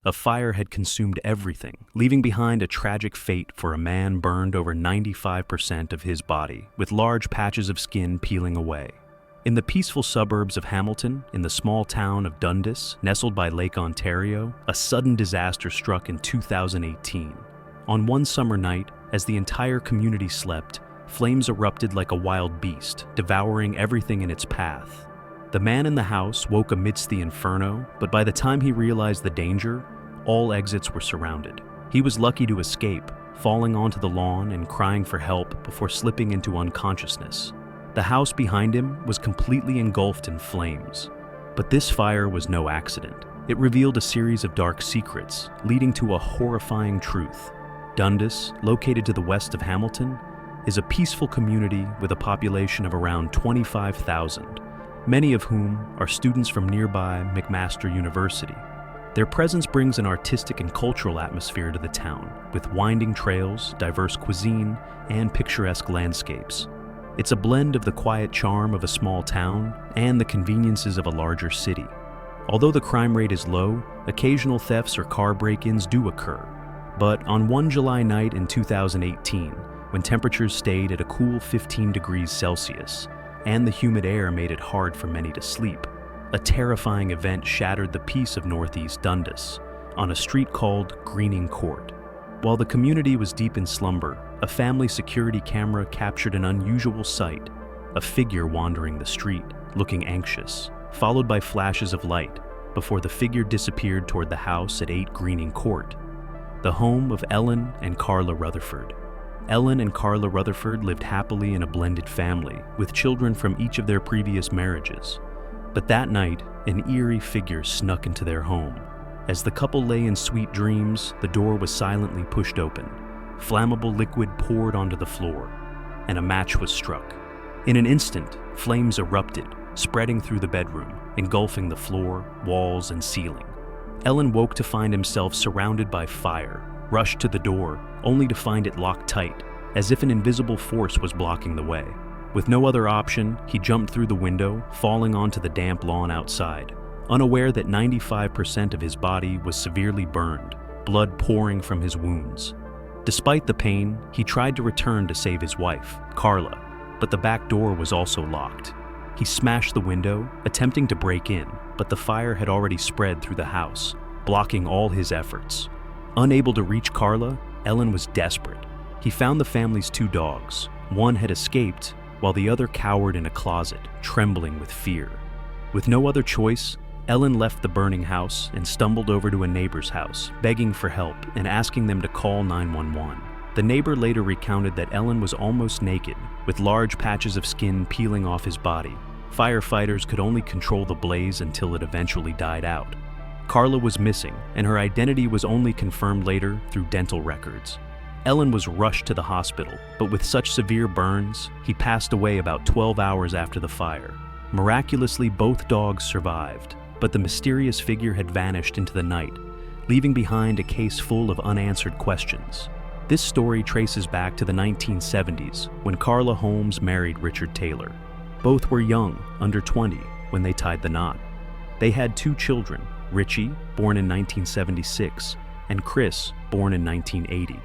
A fire had consumed everything, leaving behind a tragic fate for a man burned over 95% of his body, with large patches of skin peeling away. In the peaceful suburbs of Hamilton, in the small town of Dundas, nestled by Lake Ontario, a sudden disaster struck in 2018. On one summer night, as the entire community slept, flames erupted like a wild beast, devouring everything in its path. The man in the house woke amidst the inferno, but by the time he realized the danger, all exits were surrounded. He was lucky to escape, falling onto the lawn and crying for help before slipping into unconsciousness. The house behind him was completely engulfed in flames. But this fire was no accident. It revealed a series of dark secrets, leading to a horrifying truth. Dundas, located to the west of Hamilton, is a peaceful community with a population of around 25,000. Many of whom are students from nearby McMaster University. Their presence brings an artistic and cultural atmosphere to the town, with winding trails, diverse cuisine, and picturesque landscapes. It's a blend of the quiet charm of a small town and the conveniences of a larger city. Although the crime rate is low, occasional thefts or car break-ins do occur. But on one July night in 2018, when temperatures stayed at a cool 15 degrees Celsius, and the humid air made it hard for many to sleep, a terrifying event shattered the peace of Northeast Dundas on a street called Greening Court. While the community was deep in slumber, a family security camera captured an unusual sight, a figure wandering the street, looking anxious, followed by flashes of light, before the figure disappeared toward the house at 8 Greening Court, the home of Ellen and Carla Rutherford. Ellen and Carla Rutherford lived happily in a blended family, with children from each of their previous marriages. But that night, an eerie figure snuck into their home. As the couple lay in sweet dreams, the door was silently pushed open. Flammable liquid poured onto the floor, and a match was struck. In an instant, flames erupted, spreading through the bedroom, engulfing the floor, walls, and ceiling. Ellen woke to find himself surrounded by fire, rushed to the door, only to find it locked tight, as if an invisible force was blocking the way. With no other option, he jumped through the window, falling onto the damp lawn outside, unaware that 95% of his body was severely burned, blood pouring from his wounds. Despite the pain, he tried to return to save his wife, Carla, but the back door was also locked. He smashed the window, attempting to break in, but the fire had already spread through the house, blocking all his efforts. Unable to reach Carla, Ellen was desperate. He found the family's 2 dogs. One had escaped, while the other cowered in a closet, trembling with fear. With no other choice, Ellen left the burning house and stumbled over to a neighbor's house, begging for help and asking them to call 911. The neighbor later recounted that Ellen was almost naked, with large patches of skin peeling off his body. Firefighters could only control the blaze until it eventually died out. Carla was missing, and her identity was only confirmed later through dental records. Ellen was rushed to the hospital, but with such severe burns, he passed away about 12 hours after the fire. Miraculously, both dogs survived, but the mysterious figure had vanished into the night, leaving behind a case full of unanswered questions. This story traces back to the 1970s, when Carla Holmes married Richard Taylor. Both were young, under 20, when they tied the knot. They had 2 children, Richie, born in 1976, and Chris, born in 1980.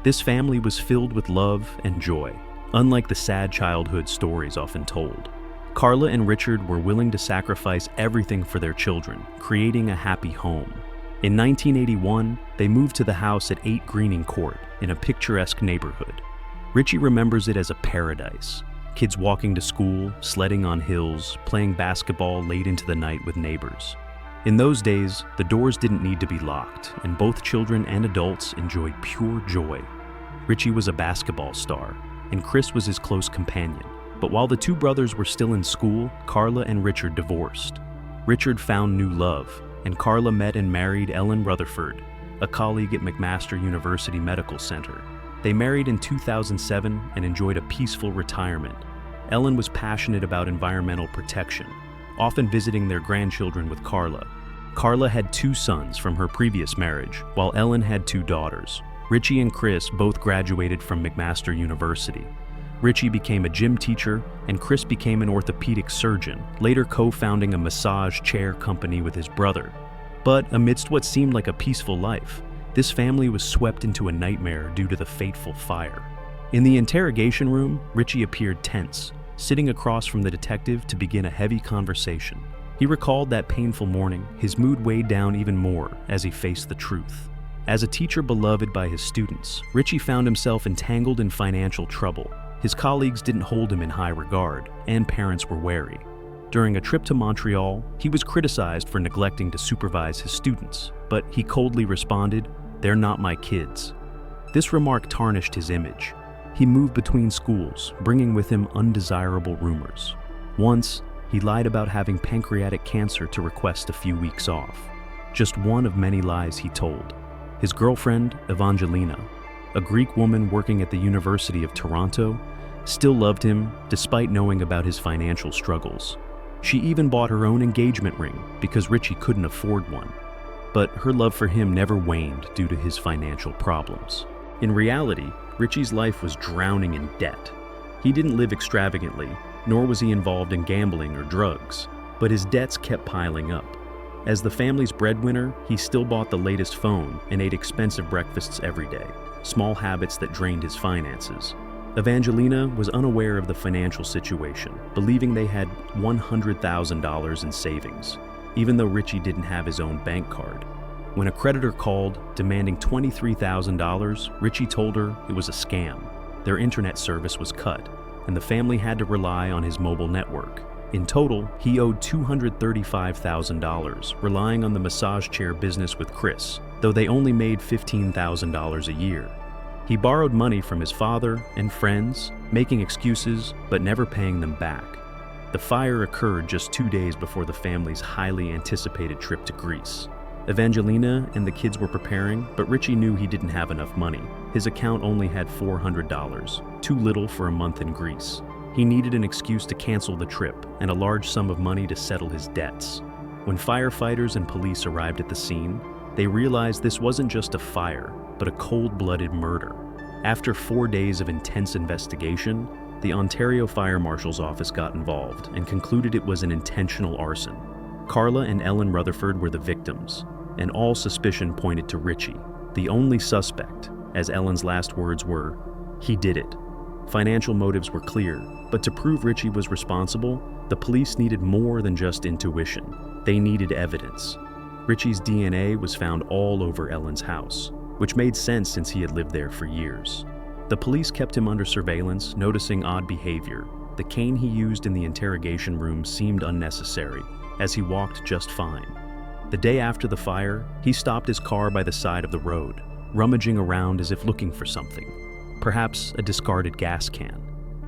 This family was filled with love and joy, unlike the sad childhood stories often told. Carla and Richard were willing to sacrifice everything for their children, creating a happy home. In 1981, they moved to the house at 8 Greening Court in a picturesque neighborhood. Richie remembers it as a paradise. Kids walking to school, sledding on hills, playing basketball late into the night with neighbors. In those days, the doors didn't need to be locked, and both children and adults enjoyed pure joy. Richie was a basketball star, and Chris was his close companion. But while the 2 brothers were still in school, Carla and Richard divorced. Richard found new love, and Carla met and married Ellen Rutherford, a colleague at McMaster University Medical Center. They married in 2007 and enjoyed a peaceful retirement. Ellen was passionate about environmental protection, often visiting their grandchildren with Carla. Carla had 2 sons from her previous marriage, while Ellen had 2 daughters. Richie and Chris both graduated from McMaster University. Richie became a gym teacher, and Chris became an orthopedic surgeon, later co-founding a massage chair company with his brother. But amidst what seemed like a peaceful life, this family was swept into a nightmare due to the fateful fire. In the interrogation room, Richie appeared tense, sitting across from the detective to begin a heavy conversation. He recalled that painful morning, his mood weighed down even more as he faced the truth. As a teacher beloved by his students, Richie found himself entangled in financial trouble. His colleagues didn't hold him in high regard, and parents were wary. During a trip to Montreal, he was criticized for neglecting to supervise his students, but he coldly responded, "They're not my kids." This remark tarnished his image. He moved between schools, bringing with him undesirable rumors. Once, he lied about having pancreatic cancer to request a few weeks off. Just one of many lies he told. His girlfriend, Evangelina, a Greek woman working at the University of Toronto, still loved him despite knowing about his financial struggles. She even bought her own engagement ring because Richie couldn't afford one. But her love for him never waned due to his financial problems. In reality, Richie's life was drowning in debt. He didn't live extravagantly, nor was he involved in gambling or drugs, but his debts kept piling up. As the family's breadwinner, he still bought the latest phone and ate expensive breakfasts every day, small habits that drained his finances. Evangelina was unaware of the financial situation, believing they had $100,000 in savings, even though Richie didn't have his own bank card. When a creditor called, demanding $23,000, Richie told her it was a scam. Their internet service was cut, and the family had to rely on his mobile network. In total, he owed $235,000, relying on the massage chair business with Chris, though they only made $15,000 a year. He borrowed money from his father and friends, making excuses but never paying them back. The fire occurred just 2 days before the family's highly anticipated trip to Greece. Evangelina and the kids were preparing, but Richie knew he didn't have enough money. His account only had $400, too little for a month in Greece. He needed an excuse to cancel the trip and a large sum of money to settle his debts. When firefighters and police arrived at the scene, they realized this wasn't just a fire, but a cold-blooded murder. After 4 days of intense investigation, the Ontario Fire Marshal's office got involved and concluded it was an intentional arson. Carla and Ellen Rutherford were the victims, and all suspicion pointed to Richie, the only suspect, as Ellen's last words were, "He did it." Financial motives were clear, but to prove Richie was responsible, the police needed more than just intuition. They needed evidence. Richie's DNA was found all over Ellen's house, which made sense since he had lived there for years. The police kept him under surveillance, noticing odd behavior. The cane he used in the interrogation room seemed unnecessary, as he walked just fine. The day after the fire, he stopped his car by the side of the road, rummaging around as if looking for something, perhaps a discarded gas can.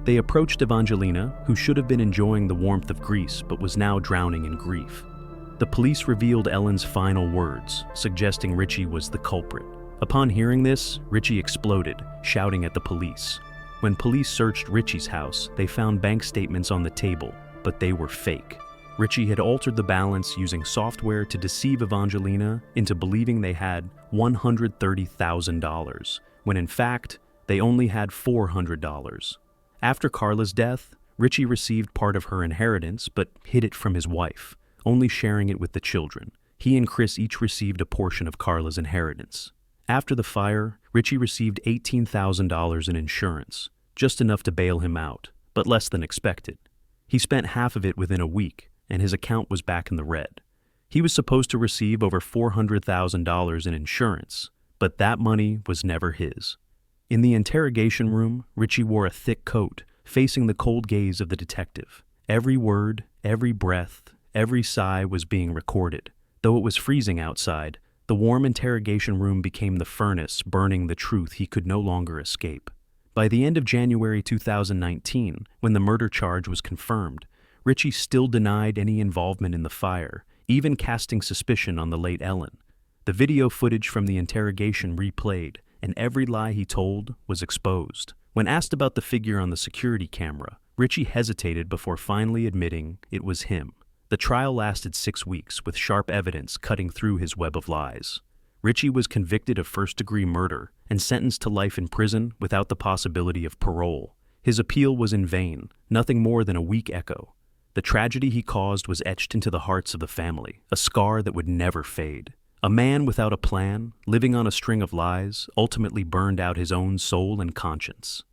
They approached Evangelina, who should have been enjoying the warmth of Greece but was now drowning in grief. The police revealed Ellen's final words, suggesting Richie was the culprit. Upon hearing this, Richie exploded, shouting at the police. When police searched Richie's house, they found bank statements on the table, but they were fake. Richie had altered the balance using software to deceive Evangelina into believing they had $130,000, when in fact, they only had $400. After Carla's death, Richie received part of her inheritance but hid it from his wife, only sharing it with the children. He and Chris each received a portion of Carla's inheritance. After the fire, Richie received $18,000 in insurance, just enough to bail him out, but less than expected. He spent half of it within a week, and his account was back in the red. He was supposed to receive over $400,000 in insurance, but that money was never his. In the interrogation room, Richie wore a thick coat, facing the cold gaze of the detective. Every word, every breath, every sigh was being recorded. Though it was freezing outside, the warm interrogation room became the furnace burning the truth he could no longer escape. By the end of January 2019, when the murder charge was confirmed, Richie still denied any involvement in the fire, even casting suspicion on the late Ellen. The video footage from the interrogation replayed, and every lie he told was exposed. When asked about the figure on the security camera, Richie hesitated before finally admitting it was him. The trial lasted 6 weeks, with sharp evidence cutting through his web of lies. Richie was convicted of first-degree murder and sentenced to life in prison without the possibility of parole. His appeal was in vain, nothing more than a weak echo. The tragedy he caused was etched into the hearts of the family, a scar that would never fade. A man without a plan, living on a string of lies, ultimately burned out his own soul and conscience.